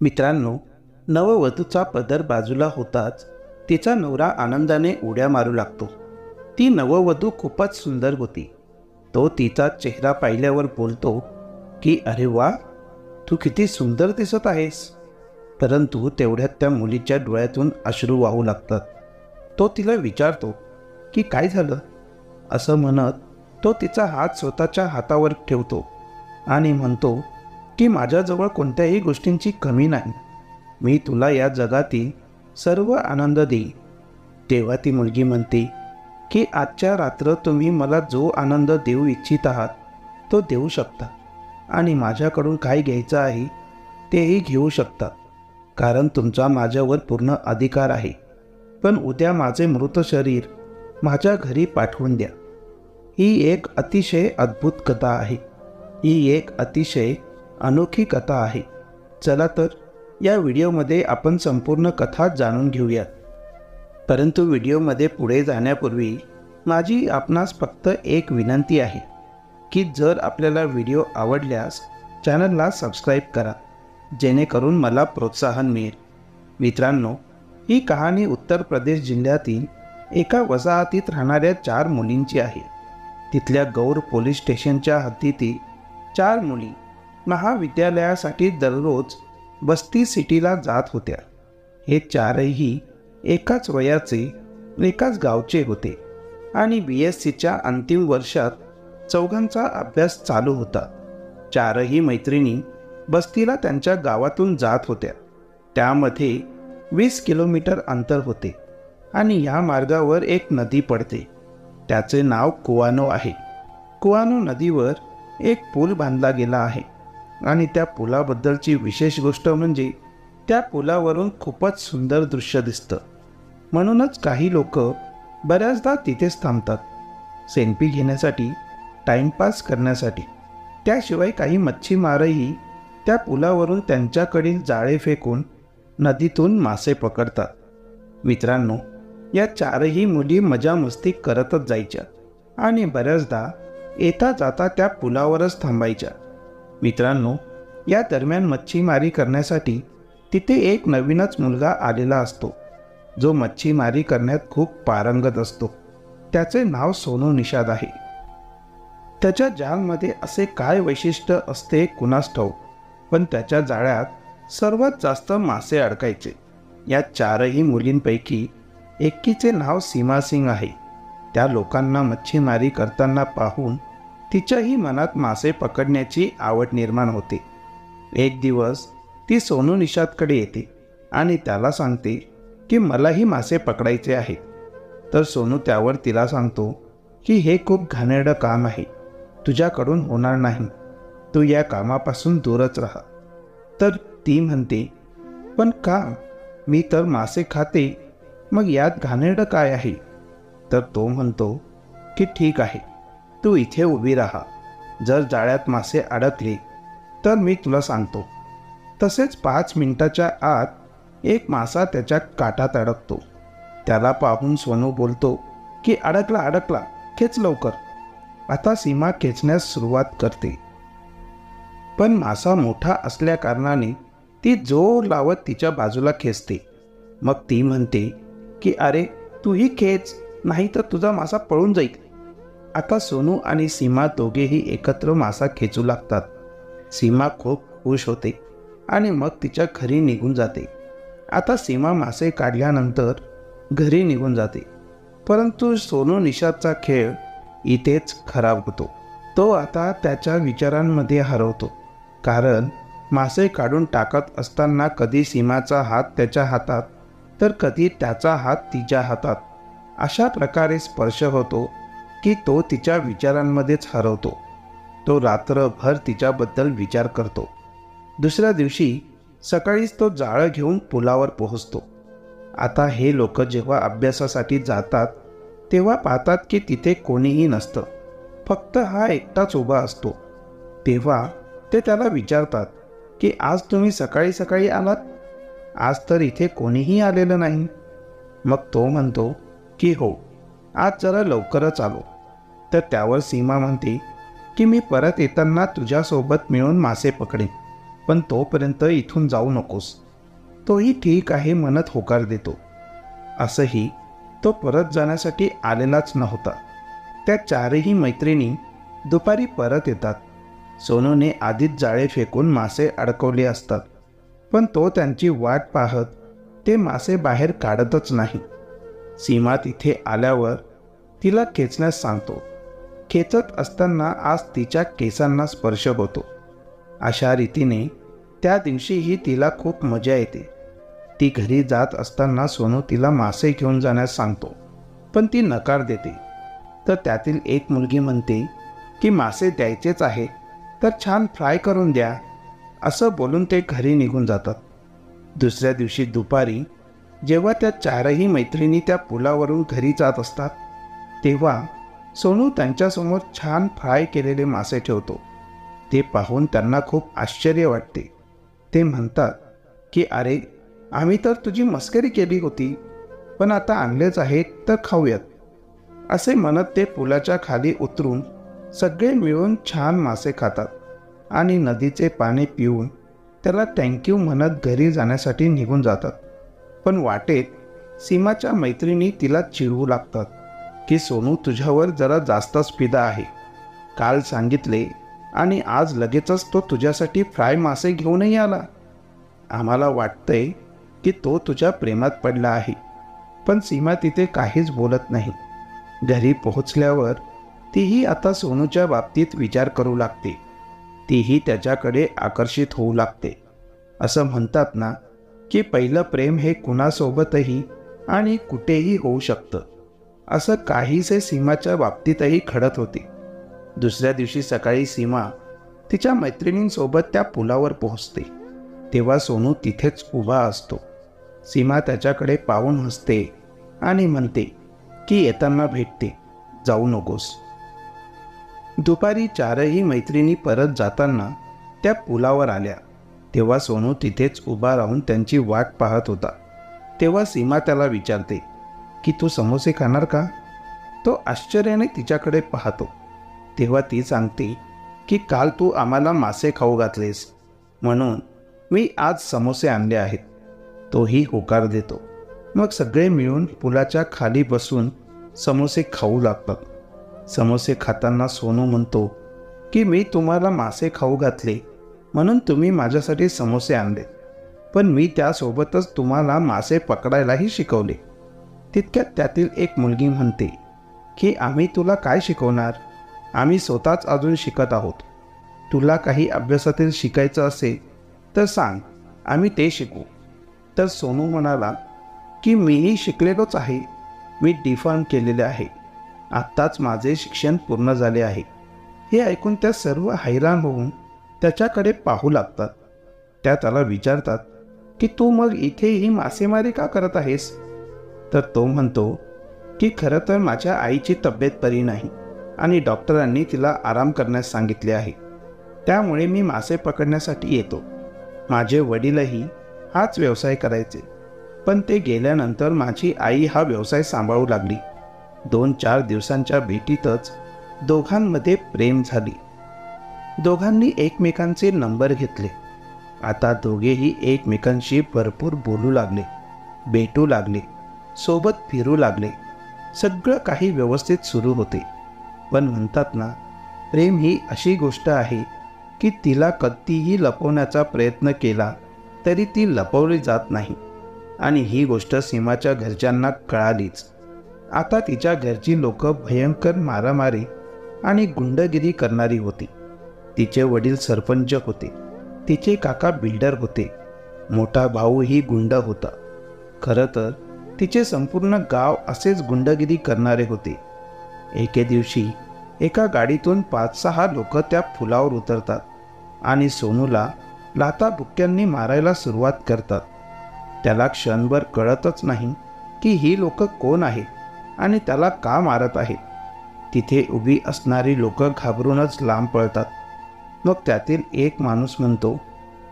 मित्रांनो, नववधूचा पदर बाजूला होताच तिचा नवरा आनंदाने उड्या मारू लागतो. ती नववधू खूपच सुंदर होती. तो तिचा चेहरा पाहिल्यावर बोलतो की अरे वा, तू किती सुंदर दिसत आहेस. परंतु तेवढ्यात त्या मुलीच्या डोळ्यातून अश्रू वाहू लागतात. तो तिला विचारतो की काय झालं. असं म्हणत तो तिचा हात स्वतःच्या हातावर ठेवतो आणि म्हणतो की माझ्याजवळ कोणत्याही गोष्टींची कमी नाही. मी तुला या जगातील सर्व आनंद देईन. तेव्हा ती मुलगी म्हणते की आजच्या रात्र तुम्ही मला जो आनंद देऊ इच्छित आहात तो देऊ शकता आणि माझ्याकडून काय घ्यायचं आहे तेही घेऊ शकता, कारण तुमचा माझ्यावर पूर्ण अधिकार आहे. पण उद्या माझे मृत शरीर माझ्या घरी पाठवून द्या. ही एक अतिशय अद्भुत कथा आहे. ही एक अतिशय अनोखी कथा आहे. चला तर या व्हिडिओमध्ये आपण संपूर्ण कथा जाणून घेऊयात. परंतु व्हिडिओमध्ये पुढे जाण्यापूर्वी माझी आपणास फक्त एक विनंती आहे की जर आपल्याला व्हिडिओ आवडल्यास चॅनलला सबस्क्राईब करा, जेणेकरून मला प्रोत्साहन मिळेल. मित्रांनो, ही कहाणी उत्तर प्रदेश जिल्ह्यातील एका वसाहतीत राहणाऱ्या 4 मुलींची आहे. तिथल्या गौर पोलीस स्टेशनच्या हद्दीतील 4 मुली महाविद्यालयासाठी दररोज बस्ती सिटीला जात होत्या. हे 4ही एकाच वयाचे, एकाच गावचे होते आणि BScच्या अंतिम वर्षात चौघांचा अभ्यास चालू होता. 4ही मैत्रिणी बस्तीला त्यांच्या गावातून जात होत्या. त्यामध्ये 20 किलोमीटर अंतर होते आणि या मार्गावर एक नदी पडते. त्याचे नाव कुआनो आहे. कुआनो नदीवर एक पूल बांधला गेला आहे आणि त्या पुलाबद्दलची विशेष गोष्ट म्हणजे त्या पुलावरून खूपच सुंदर दृश्य दिसतं. म्हणूनच काही लोक बऱ्याचदा तिथेच थांबतात, सेल्फी घेण्यासाठी, टाइमपास करण्यासाठी. त्याशिवाय काही मच्छीमारही त्या पुलावरून त्यांच्याकडील जाळे फेकून नदीतून मासे पकडतात. मित्रांनो, या 4ही मुली मजा मस्ती करतच जायच्या आणि बऱ्याचदा येता जाता त्या पुलावरच थांबायच्या. मित्रांनो, या दरम्यान मच्छीमारी करण्यासाठी तिथे एक नवीनच मुलगा आलेला असतो, जो मच्छीमारी करण्यात खूप पारंगत असतो. त्याचे नाव सोनू निषाद आहे. त्याच्या जाळमध्ये असे काय वैशिष्ट्य असते कुणास ठाऊक, पण त्याच्या जाळ्यात सर्वात जास्त मासे अडकायचे. या 4ही मुलींपैकी एकीचे नाव सीमा सिंग आहे. त्या लोकांना मच्छीमारी करताना पाहून तिच्याही मनात मासे पकडण्याची आवड निर्माण होते. एक दिवस ती सोनू निषादकडे येते आणि त्याला सांगते की मलाही मासे पकडायचे आहेत. तर सोनू त्यावर तिला सांगतो की हे खूप घाणेरडं काम आहे, तुझ्याकडून होणार नाही, तू या कामापासून दूरच राहा. तर ती म्हणते, पण का, मी तर मासे खाते, मग यात घाणेरडं काय आहे. तर तो म्हणतो की ठीक आहे, तू इथे उभी राहा. जर जाळ्यात मासे अडकले तर मी तुला सांगतो. तसेच 5 मिनिटाच्या आत एक मासा त्याच्या काठात अडकतो. त्याला पाहून सोनू बोलतो की अडकला अडकला, खेच लवकर. आता सीमा खेचण्यास सुरुवात करते, पण मासा मोठा असल्या कारणाने ती जोर लावत तिच्या बाजूला खेचते. मग ती म्हणते की अरे तूही खेच, नाही तर तुझा मासा पळून जाईल. आता सोनू आणि सीमा दोघेही एकत्र मासा खेचू लागतात. सीमा खूप खुश होते आणि मग तिच्या घरी निघून जाते. आता सीमा मासे काढल्यानंतर घरी निघून जाते. परंतु सोनू निषादचा खेळ इथेच खराब होतो. तो आता त्याच्या विचारांमध्ये हरवतो, कारण मासे काढून टाकत असताना कधी सीमाचा हात त्याच्या हातात तर कधी त्याचा हात तिच्या हातात अशा प्रकारे स्पर्श होतो की तो तिच्या विचारांमध्येच हरवतो. तो रात्रभर तिच्याबद्दल विचार करतो. दुसऱ्या दिवशी सकाळीच तो जाळं घेऊन पुलावर पोहोचतो. आता हे लोक जेव्हा अभ्यासासाठी जातात तेव्हा पाहतात की तिथे कोणीही नसतं, फक्त हा एकटाच उभा असतो. तेव्हा ते त्याला विचारतात की आज तुम्ही सकाळी सकाळी आलात, आज तर इथे कोणीही आलेलं नाही. मग तो म्हणतो की हो, आज जरा लवकरच आलो. तर त्यावर सीमा म्हणते की मी परत येताना तुझ्यासोबत मिळून मासे पकडेन. पण तोपर्यंत इथून जाऊ नकोस. तोही ठीक आहे म्हणत होकार देतो. असंही तो परत जाण्यासाठी आलेलाच नव्हता. त्या चारही मैत्रिणी दुपारी परत येतात. सोनूने आधीच जाळे फेकून मासे अडकवले असतात, पण तो त्यांची वाट पाहत ते मासे बाहेर काढतच नाही. सीमा तिथे आल्यावर तिला खेचण्यास सांगतो. खेचत असताना आज तिच्या केसांना स्पर्श होतो. अशा रीतीने त्या दिवशीही तिला खूप मजा येते. ती घरी जात असताना सोनू तिला मासे घेऊन जाण्यास सांगतो, पण ती नकार देते. तर त्यातील एक मुलगी म्हणते की मासे द्यायचेच आहे तर छान फ्राय करून द्या. असं बोलून ते घरी निघून जातात. दुसऱ्या दिवशी दुपारी जेव्हा त्या चारही मैत्रिणी त्या पुलावरून घरी जात असतात, तेव्हा सोनू त्यांच्यासमोर छान फ्राय केलेले मासे ठेवतो. ते पाहून त्यांना खूप आश्चर्य वाटते. ते म्हणतात की अरे, आम्ही तर तुझी मस्करी केली होती, पण आता आणलेच आहेत तर खाऊयात. असे म्हणत ते पुलाच्या खाली उतरून सगळे मिळून छान मासे खातात आणि नदीचे पाणी पिऊन त्याला थँक्यू म्हणत घरी जाण्यासाठी निघून जातात. पण वाटेत सीमाच्या मैत्रिणी तिला चिडवू लागतात की सोनू, तुझ्यावर जरा जास्तच फिदा आहे. काल सांगितले आणि आज लगेचच तो तुझ्यासाठी फ्राय मासे घेऊनही आला. आम्हाला वाटतंय की तो तुझ्या प्रेमात पडला आहे. पण सीमा तिथे काहीच बोलत नाही. घरी पोहोचल्यावर तीही आता सोनूच्या बाबतीत विचार करू लागते. तीही त्याच्याकडे आकर्षित होऊ लागते. असं म्हणतात ना की पहिलं प्रेम हे कुणासोबतही आणि कुठेही होऊ शकतं. असं काहीसे सीमाच्या बाबतीतही घडत होते. दुसऱ्या दिवशी सकाळी सीमा तिच्या मैत्रिणींसोबत त्या पुलावर पोहोचते. तेव्हा सोनू तिथेच उभा असतो. सीमा त्याच्याकडे पाहून हसते आणि म्हणते की येताना भेटते, जाऊ नकोस. दुपारी चारही मैत्रिणी परत जाताना त्या पुलावर आल्या. तेव्हा सोनू तिथेच उभा राहून त्यांची वाट पाहत होता. तेव्हा सीमा त्याला विचारते की तू समोसे खाणार का? तो आश्चर्याने तिच्याकडे पाहतो. तेव्हा ती सांगते की काल तू आम्हाला मासे खाऊ घातलेस, म्हणून मी आज समोसे आणले आहेत. तोही होकार देतो. मग सगळे मिळून पुलाच्या खाली बसून समोसे खाऊ लागतात. समोसे खाताना सोनू म्हणतो की मी तुम्हाला मासे खाऊ घातले म्हणून तुम्ही माझ्यासाठी समोसे आणले, पण मी त्यासोबतच तुम्हाला मासे पकडायलाही शिकवले. तितक्यात त्यातील एक मुलगी म्हणते की आम्ही तुला काय शिकवणार, आम्ही स्वतःच अजून शिकत आहोत. तुला काही अभ्यासातील शिकायचं असेल तर सांग, आम्ही ते शिकू. तर सोनू म्हणाला की मीही शिकलेलोच आहे. मी D.Pharm केलेले आहे. आत्ताच माझे शिक्षण पूर्ण झाले आहे. हे ऐकून त्या सर्व हैराण होऊन त्याच्याकडे पाहू लागतात. त्या त्याला विचारतात की तू मग इथेही मासेमारी का करत आहेस? तर तो म्हणतो की खरं तर माझ्या आईची तब्येत बरी नाही आणि डॉक्टरांनी तिला आराम करण्यास सांगितले आहे. त्यामुळे मी मासे पकडण्यासाठी येतो. माझे वडीलही हाच व्यवसाय करायचे, पण ते गेल्यानंतर माझी आई हा व्यवसाय सांभाळू लागली. 2-4 दिवसांच्या भेटीतच दोघांमध्ये प्रेम झाली. दोघांनी एकमेकांचे नंबर घेतले. आता दोघेही एकमेकांशी भरपूर बोलू लागले, भेटू लागले, सोबत फिरू लागले. सगळं काही व्यवस्थित सुरू होते. पण म्हणतात ना, प्रेम ही अशी गोष्ट आहे की तिला कधीही लपवण्याचा प्रयत्न केला तरी ती लपवली जात नाही. आणि ही गोष्ट सीमाच्या घरच्यांना कळालीच. आता तिच्या घरची लोक भयंकर मारामारी आणि गुंडगिरी करणारी होती. तिचे वडील सरपंच होते, तिचे काका बिल्डर होते, मोठा भाऊही गुंड होता. खरं तर तिचे संपूर्ण गाव असेच गुंडगिरी करणारे होते. एके दिवशी एका गाडीतून 5-6 लोक त्या पुलावर उतरतात आणि सोनूला लाथाबुक्क्यांनी मारायला सुरुवात करतात. त्याला क्षणभर कळतच नाही की ही लोक कोण आहेत आणि त्याला का मारत आहेत. तिथे उभी असणारी लोक घाबरूनच लांब पळतात. मग त्यातील एक माणूस म्हणतो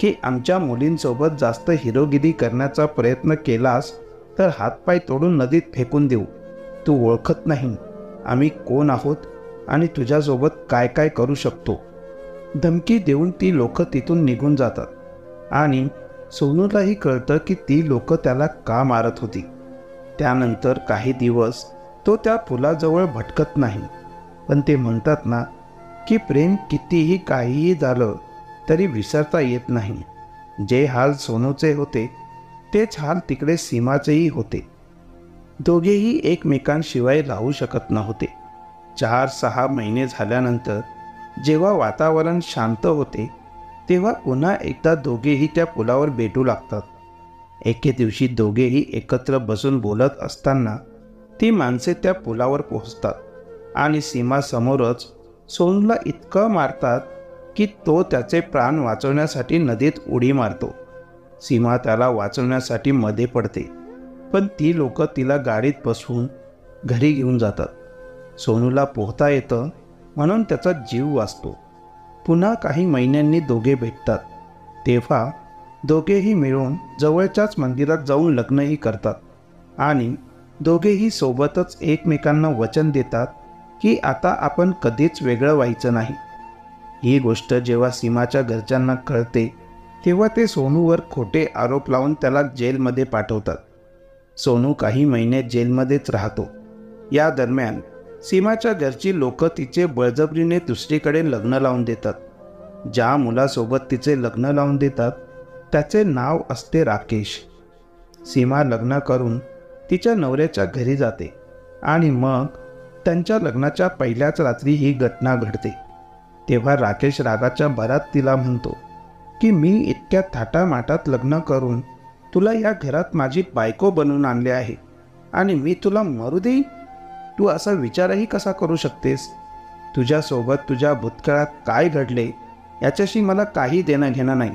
की आमच्या मुलींसोबत जास्त हिरोगिरी करण्याचा प्रयत्न केलास तर हातपाय तोडून नदीत फेकून देऊ. तू ओळखत नाही आम्ही कोण आहोत आणि तुझ्यासोबत काय काय करू शकतो. धमकी देऊन ती लोक तिथून निघून जातात. आणि सोनूलाही कळतं की ती लोक त्याला का मारत होती. त्यानंतर काही दिवस तो त्या पुलाजवळ भटकत नाही. पण ते म्हणतात ना की प्रेम कितीही काहीही झालं तरी विसरता येत नाही. जे हाल सोनूचे होते तेच हाल तिकडे सीमाचेही होते. दोघेही एकमेकांशिवाय राहू शकत नव्हते. 4-6 महिने झाल्यानंतर जेव्हा वातावरण शांत होते तेव्हा पुन्हा एकदा दोघेही त्या पुलावर भेटू लागतात. एके दिवशी दोघेही एकत्र बसून बोलत असताना ती माणसे त्या पुलावर पोहोचतात आणि सीमासमोरच सोनूला इतकं मारतात की तो त्याचे प्राण वाचवण्यासाठी नदीत उडी मारतो. सीमा त्याला वाचवण्यासाठी मध्ये पडते, पण ती लोक तिला गाडीत बसवून घरी घेऊन जातात. सोनूला पोहता येतं म्हणून त्याचा जीव वाचतो. पुन्हा काही महिन्यांनी दोघे भेटतात. तेव्हा दोघेही मिळून जवळच्याच मंदिरात जाऊन लग्नही करतात आणि दोघेही सोबतच एकमेकांना वचन देतात की आता आपण कधीच वेगळं व्हायचं नाही. ही गोष्ट जेव्हा सीमाच्या घरच्यांना कळते तेव्हा ते सोनूवर खोटे आरोप लावून त्याला जेलमध्ये पाठवतात. सोनू काही महिने जेलमध्येच राहतो. या दरम्यान सीमाच्या घरची लोक तिचे बळजबरीने दुसरीकडे लग्न लावून देतात. ज्या मुलासोबत तिचे लग्न लावून देतात त्याचे नाव असते राकेश. सीमा लग्न करून तिच्या नवऱ्याच्या घरी जाते आणि मग त्यांच्या लग्नाच्या पहिल्याच रात्री ही घटना घडते. तेव्हा राकेश रागाच्या भरात तिला म्हणतो की मी इतक्या थाटामाटात लग्न करून तुला या घरात माझी बायको बनवून आणले आहे आणि मी तुला मरू देईन. तू असा विचारही कसा करू शकतेस? तुझ्यासोबत तुझ्या भूतकाळात काय घडले याच्याशी मला काही देणं घेणं नाही,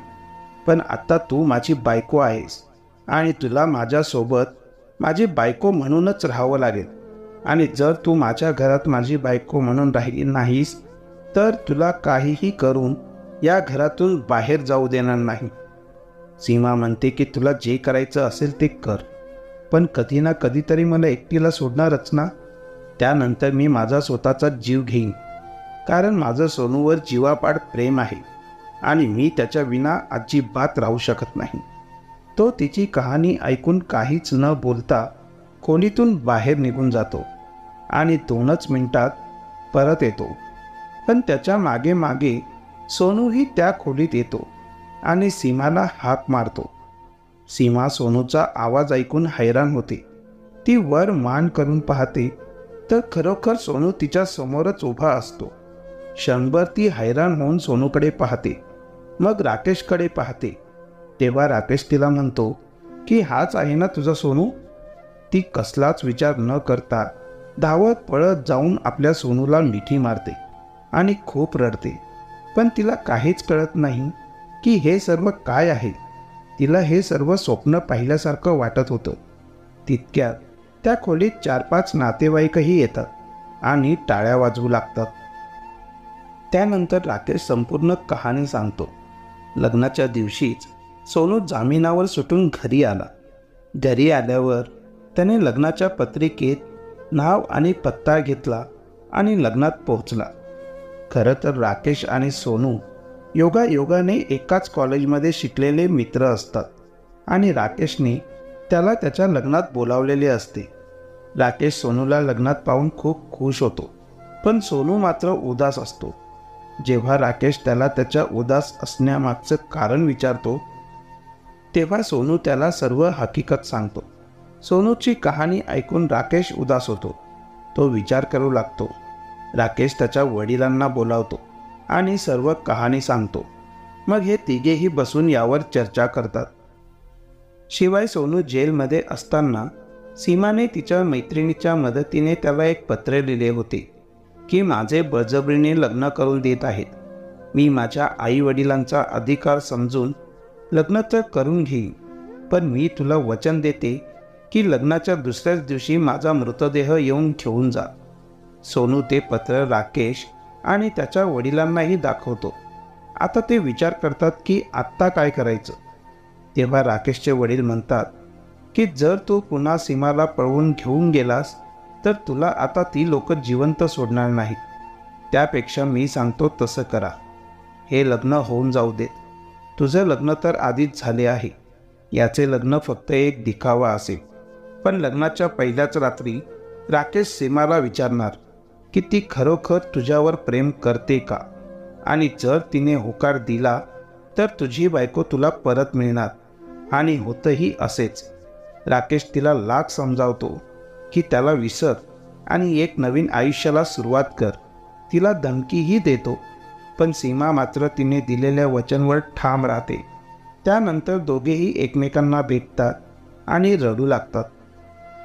पण आता तू माझी बायको आहेस आणि तुला माझ्यासोबत माझी बायको म्हणूनच राहावं लागेल. आणि जर तू माझ्या घरात माझी बायको म्हणून राहिली नाहीस तर तुला काहीही करून या घरातून बाहेर जाऊ देणार नाही. सीमा म्हणते की तुला जे करायचं असेल ते कर, पण कधी ना कधीतरी मला एकटीला सोडणारच ना. त्यानंतर मी माझा स्वतःचा जीव घेईन, कारण माझं सोनूवर जीवापाड प्रेम आहे आणि मी त्याच्या विना अजिबात राहू शकत नाही. तो तिची कहाणी ऐकून काहीच न बोलता खोलीतून बाहेर निघून जातो आणि 2च मिनिटात परत येतो. पण त्याच्या मागे मागे सोनूही त्या खोलीत येतो आणि सीमाला हाक मारतो. सीमा सोनूचा आवाज ऐकून हैराण होते. ती वर मान करून पाहते तर खरोखर सोनू तिच्या समोरच उभा असतो. क्षणभर ती हैराण होऊन सोनूकडे पाहते, मग राकेशकडे पाहते. तेव्हा राकेश तिला म्हणतो की हाच आहे ना तुझा सोनू. ती कसलाच विचार न करता धावत पळत जाऊन आपल्या सोनूला मिठी मारते आणि खूप रडते. पण तिला काहीच कळत नाही की हे सर्व काय आहे. तिला हे सर्व स्वप्न पाहिल्यासारखं वाटत होतं. तितक्यात त्या खोलीत 4-5 नातेवाईकही येतात आणि टाळ्या वाजवू लागतात. त्यानंतर राकेश संपूर्ण कहाणी सांगतो. लग्नाच्या दिवशीच सोनू जामिनावर सुटून घरी आला. घरी आल्यावर त्याने लग्नाच्या पत्रिकेत नाव आणि पत्ता घेतला आणि लग्नात पोहोचला. खरं तर राकेश आणि सोनू योगायोगाने एकाच कॉलेजमध्ये शिकलेले मित्र असतात आणि राकेशने त्याला त्याच्या लग्नात बोलावलेले असते. राकेश सोनूला लग्नात पाहून खूप खुश होतो, पण सोनू मात्र उदास असतो. जेव्हा राकेश त्याला त्याच्या उदास असण्यामागचं कारण विचारतो तेव्हा सोनू त्याला सर्व हकीकत सांगतो. सोनूची कहाणी ऐकून राकेश उदास होतो. तो विचार करू लागतो. राकेश त्याच्या वडिलांना बोलावतो आणि सर्व कहाणी सांगतो. मग हे तिघेही बसून यावर चर्चा करतात. शिवाय सोनू जेलमध्ये असताना सीमाने तिच्या मैत्रिणीच्या मदतीने त्याला एक पत्र लिहिले होते की माझे बळजबरीने लग्न करून देत आहेत. मी माझ्या आईवडिलांचा अधिकार समजून लग्न तर करून घेईन, पण मी तुला वचन देते की लग्नाच्या दुसऱ्याच दिवशी माझा मृतदेह येऊन घेऊन जा. सोनू ते पत्र राकेश आणि त्याच्या वडिलांनाही दाखवतो. आता ते विचार करतात की आत्ता काय करायचं. तेव्हा राकेशचे वडील म्हणतात की जर तू पुन्हा सीमाला पळवून घेऊन गेलास तर तुला आता ती लोक जिवंत सोडणार नाहीत. त्यापेक्षा मी सांगतो तसं करा. हे लग्न होऊन जाऊ देत. तुझं लग्न तर आधीच झाले आहे. याचे लग्न फक्त एक दिखावा असेल. पण लग्नाच्या पहिल्याच रात्री राकेश सीमाला विचारणार की ती खरोखर तुझ्यावर प्रेम करते का, आणि जर तिने होकार दिला तर तुझी बायको तुला परत मिळणार. आणि होतंही असेच. राकेश तिला लाख समजावतो की त्याला विसर आणि एक नवीन आयुष्याला सुरुवात कर. तिला धमकीही देतो, पण सीमा मात्र तिने दिलेल्या वचनवर ठाम राहते. त्यानंतर दोघेही एकमेकांना भेटतात आणि रडू लागतात.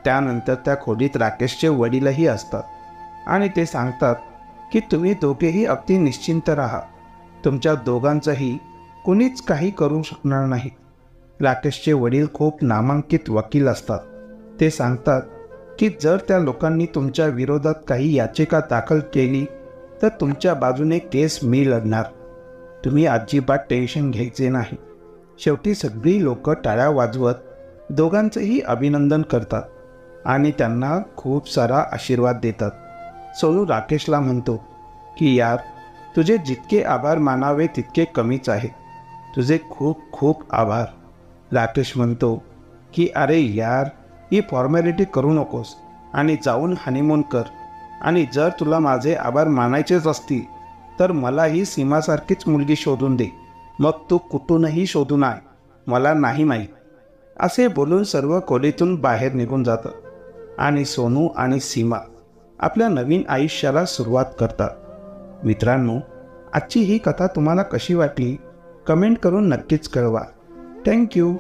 त्यानंतर त्या खोलीत राकेशचे वडीलही असतात आणि ते सांगतात की तुम्ही दोघेही अगदी निश्चिंत राहा. तुमच्या दोघांचंही कुणीच काही करू शकणार नाही. राकेशचे वडील खूप नामांकित वकील असतात. ते सांगतात की जर त्या लोकांनी तुमच्या विरोधात काही याचिका दाखल केली तर तुमच्या बाजूने केस मी लढणार. तुम्ही अजिबात टेन्शन घ्यायचे नाही. शेवटी सगळी लोक टाळ्या वाजवत दोघांचेही अभिनंदन करतात आणि त्यांना खूप सारा आशीर्वाद देतात. सोनू राकेशला म्हणतो की यार, तुझे जितके आभार मानावे तितके कमीच आहे. तुझे खूप खूप आभार. राकेश म्हणतो की अरे यार, ही फॉर्मॅलिटी करू नकोस आणि जाऊन हनीमून कर. आणि जर तुला माझे आभार मानायचेच असतील तर मलाही सीमासारखीच मुलगी शोधून दे. मग तू कुठूनही शोधून आय, मला नाही माहीत. असे बोलून सर्व खोलीतून बाहेर निघून जातं आणि सोनू आणि सीमा आपल्या नवीन आयुष्याला सुरुवात करतात. मित्रांनो, आजची ही कथा तुम्हाला कशी वाटली कमेंट करून नक्कीच कळवा. थँक्यू.